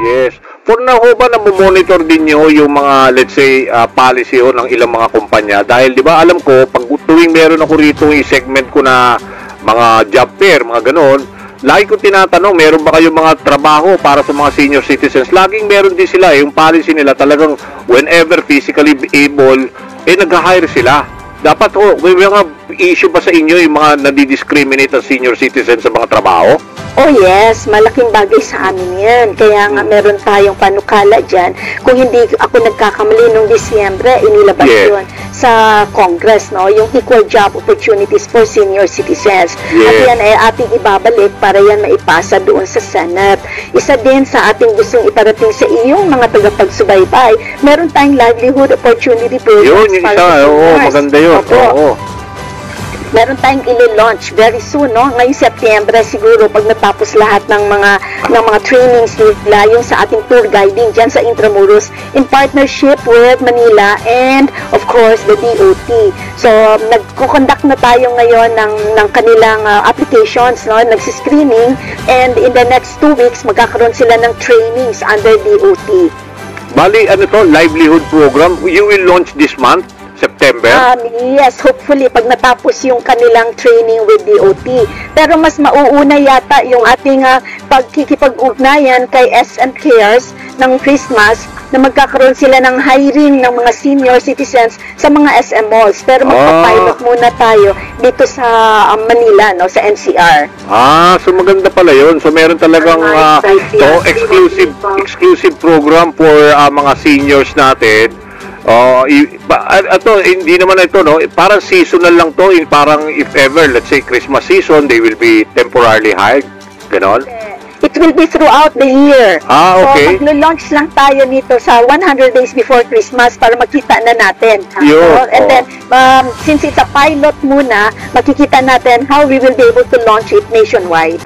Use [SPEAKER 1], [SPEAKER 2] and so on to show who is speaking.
[SPEAKER 1] Yes. For now ho ba monitor din nyo yung mga, let's say, policy ho ng ilang mga kumpanya? Dahil, di ba, alam ko, pag tuwing meron ako rito yung segment ko na mga job fair, mga ganon, lagi ko tinatanong, meron ba kayong mga trabaho para sa mga senior citizens? Laging meron din sila. Yung policy nila talagang whenever physically able, nag-hire sila. Dapat ho, may mga issue ba sa inyo yung mga nadidiscriminate ang senior citizens sa mga trabaho?
[SPEAKER 2] Oh yes, malaking bagay sa amin yan. Kaya nga meron tayong panukala dyan. Kung hindi ako nagkakamali nung Disyembre, inilabas yun sa Congress, no? Yung equal job opportunities for senior citizens. At yan ay ating ibabalik para yan maipasa doon sa Senate. Isa din sa ating gustong iparating sa iyong mga tagapagsubaybay, meron tayong livelihood opportunity programs.
[SPEAKER 1] Yun, yung isa, maganda yun. Oo.
[SPEAKER 2] Meron tayong i-launch very soon, no? Ngayong Setyembre siguro pag natapos lahat ng mga trainings nila yung sa ating tour guiding diyan sa Intramuros in partnership with Manila and of course the DOT. So nagko-conduct na tayo ngayon ng kanilang applications, no? Nagsi-screening, and in the next 2 weeks magkakaroon sila ng trainings under DOT.
[SPEAKER 1] Bali, ano to, livelihood program, you will launch this month? September?
[SPEAKER 2] Yes, hopefully pag natapos yung kanilang training with DOT. Pero mas mauuna yata yung ating pagkikipag-ugnayan kay SM Cares ng Christmas na magkakaroon sila ng hiring ng mga senior citizens sa mga SM malls. Pero magpa-pilot muna tayo dito sa Manila, no, sa NCR.
[SPEAKER 1] So maganda pala yun. So meron talagang exclusive program for mga seniors natin. Hindi naman ito, no? Parang seasonal lang to. Parang if ever, let's say Christmas season, they will be temporarily hired. Ganon?
[SPEAKER 2] It will be throughout the year.
[SPEAKER 1] Okay.
[SPEAKER 2] So, mag-launch lang tayo nito sa 100 days before Christmas para makita na natin. And then, since it's a pilot muna, makikita natin how we will be able to launch it nationwide.